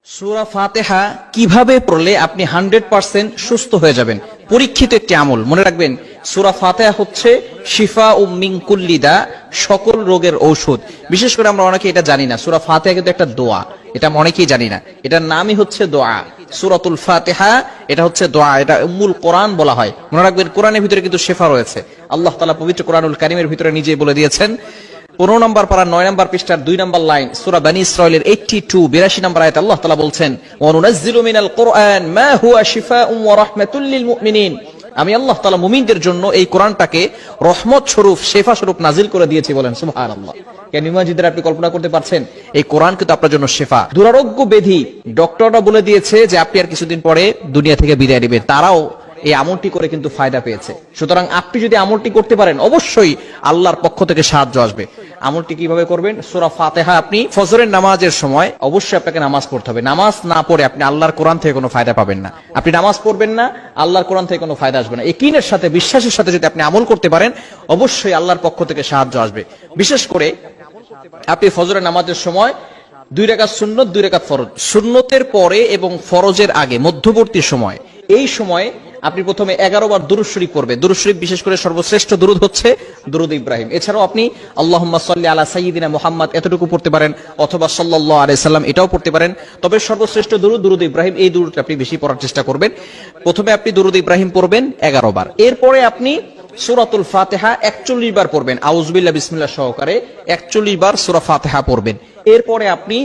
সূরা ফাতিহা কিভাবে পড়লে আপনি 100% সুস্থ হয়ে যাবেন? পরীক্ষিত একটি আমল, মনে রাখবেন। সূরা ফাতিহা হচ্ছে শিফা মিন কুল্লি দা, সকল রোগের ঔষধ। বিশেষ করে আমরা অনেকে এটা জানি না, সূরা ফাতিহা কিন্তু একটা দোয়া, এটা অনেকেই জানি না। এটার নামই হচ্ছে দোয়া, সূরাতুল ফাতিহা। এটা হচ্ছে দোয়া, এটা উম্মুল কোরআন বলা হয়। মনে রাখবেন, কোরআনের ভিতরে কিন্তু শিফা রয়েছে। আল্লাহ তাআলা পবিত্র কোরআনুল কারীমের ভিতরে নিজেই বলে দিয়েছেন। 15 নম্বর পারা 9 নম্বর পৃষ্ঠার 2 নম্বর লাইন, সূরা বনী ইসরাঈলের 82 নম্বর আয়াতে আল্লাহ তাআলা বলছেন, ওয়া নুনাজ্জিলু মিনাল কুরআন মা হুয়া শিফাউন ওয়া রাহমাতুল লিল মুমিনিন। আমি আল্লাহ তাআলা মুমিনদের জন্য এই কোরআনটাকে রহমত স্বরূপ, শিফা স্বরূপ নাজিল করে দিয়েছি। বলেন সুবহানাল্লাহ। কেন ইমানজিদের আপনি কল্পনা করতে পারছেন, এই কোরআন কিন্তু আপনার জন্য শিফা। দুরারোগ্য ব্যাধি ডক্টররা বলে দিয়েছে যে আপনি আর কিছুদিন পরে দুনিয়া থেকে বিদায় নেবেন, তারাও এই আমলটি করে কিন্তু ফায়দা পেয়েছে। সুতরাং আপনি যদি আমলটি করতে পারেন, অবশ্যই আল্লাহর পক্ষ থেকে সাহায্য আসবে। আমলটি কিভাবে করবেন? সূরা ফাতিহা আপনি ফজরের নামাজের সময় অবশ্যই আপনাকে নামাজ পড়তে হবে। নামাজ না পড়ে আপনি আল্লাহর কোরআন থেকে কোনো ফায়দা পাবেন না। আপনি নামাজ পড়বেন না, আল্লাহর কোরআন থেকে কোনো ফায়দা আসবে না। ইয়াকিনের সাথে, বিশ্বাসের সাথে যদি আপনি আমল করতে পারেন, অবশ্যই আল্লাহর পক্ষ থেকে সাহায্য আসবে। বিশেষ করে আপনি ফজরের নামাজের সময় 2 রাকাত সুন্নত, 2 রাকাত ফরজ, সুন্নতের পরে এবং ফরজের আগে মধ্যবর্তী সময়, এই সময়ে আপনি প্রথমে 11 বার দুরূদ শরীফ পড়বেন। দুরূদ শরীফ বিশেষ করে সর্বশ্রেষ্ঠ দুরূদ হচ্ছে দুরূদ ইব্রাহিম। এছাড়াও আপনি আল্লাহুম্মা সাল্লি আলা সাইয়্যিদিনা মুহাম্মদ এতটুকু পড়তে পারেন, অথবা সাল্লাল্লাহু আলাইহি সাল্লাম এটাও পড়তে পারেন। তবে সর্বশ্রেষ্ঠ দুরূদ দুরূদ ইব্রাহিম, এই দুরূদটা আপনি বেশি পড়ার চেষ্টা করবেন। প্রথমে আপনি দুরূদ ইব্রাহিম পড়বেন 11 বার। এরপরে আপনি সূরাতুল ফাতিহা 41 বার পড়বেন, আউযুবিল্লাহ বিসমিল্লাহ সহকারে 41 বার সূরা ফাতিহা পড়বেন। এরপরে আপনি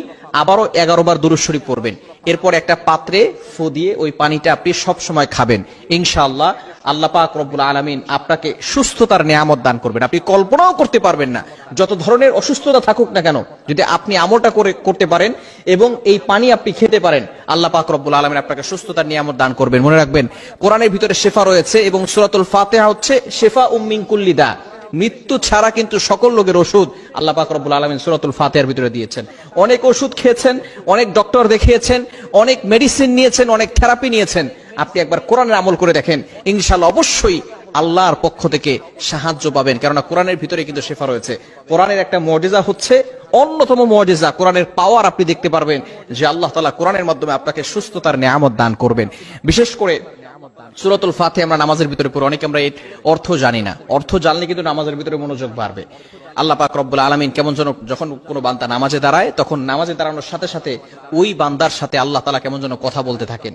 আবারও 11 বার দুরূদ শরীফ পড়বেন। এরপর একটা পাত্রে ফু দিয়ে ওই পানিটা আপনি সব সময় খাবেন। ইনশাআল্লাহ আল্লাহ পাক রব্বুল আলামিন আপনাকে সুস্থতার নিয়ামত দান করবেন। আপনি কল্পনাও করতে পারবেন না, যত ধরনের অসুস্থতা থাকুক না কেন, যদি আপনি আমলটা করতে পারেন এবং এই পানি আপনি খেতে পারেন, আল্লাহ পাক রব্বুল আলামিন আপনাকে সুস্থতার নিয়ামত দান করবেন। মনে রাখবেন, কোরআনের ভিতরে শিফা রয়েছে এবং সূরাতুল ফাতিহা হচ্ছে শিফা মিন কুল্লি দা। মৃত্যু ছাড়া কিন্তু সকল রোগের ওষুধ আল্লাহ পাক রব্বুল আলামিন সূরাতুল ফাতিহার ভিতরে দিয়েছেন। অনেক ওষুধ খেয়েছেন, অনেক ডক্টর দেখিয়েছেন, অনেক মেডিসিন নিয়েছেন, অনেক থেরাপি নিয়েছেন। আপনি একবার কোরআনের আমল করে দেখেন, ইনশাআল্লাহ অবশ্যই আল্লাহর পক্ষ থেকে সাহায্য পাবেন। কেননা কোরআনের ভিতরে কিন্তু শিফা রয়েছে। কোরআনের একটা মুজিজা হচ্ছে, অন্যতম মুজিজা, কোরআনের পাওয়ার আপনি দেখতে পারবেন যে আল্লাহ তাআলা কোরআনের মাধ্যমে আপনাকে সুস্থতার নিয়ামত দান করবেন। বিশেষ করে সূরাতুল ফাতিহা আমরা নামাজের ভিতরে পড়ি, অনেকে আমরা এর অর্থ জানি না। অর্থ জানলে কিন্তু নামাজের ভিতরে মনোযোগ বাড়বে। আল্লাহ পাক রব্বুল আলামিন কেমন যেন, যখন কোনো বান্দা নামাজে দাঁড়ায়, তখন নামাজে দাঁড়ানোর সাথে সাথে ওই বান্দার সাথে আল্লাহ তাআলা কেমন যেন কথা বলতে থাকেন।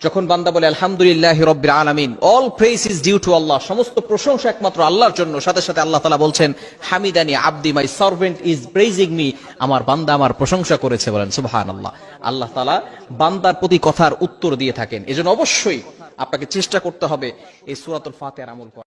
যখন বান্দা বলে আলহামদুলিল্লাহি রাব্বিল আলামিন, all praise is due to Allah, সমস্ত প্রশংসা একমাত্র আল্লাহর জন্য, সাথে সাথে আল্লাহ তাআলা বলছেন হামিদানি আবদি, my servant is praising me, আমার বান্দা আমার প্রশংসা করেছে। বলেন সুবহানাল্লাহ। আল্লাহ তাআলা বান্দার প্রতি কথার উত্তর দিয়ে থাকেন। এজন্য অবশ্যই আপনাকে চেষ্টা করতে হবে এই সূরাতুল ফাতিহার আমল করা।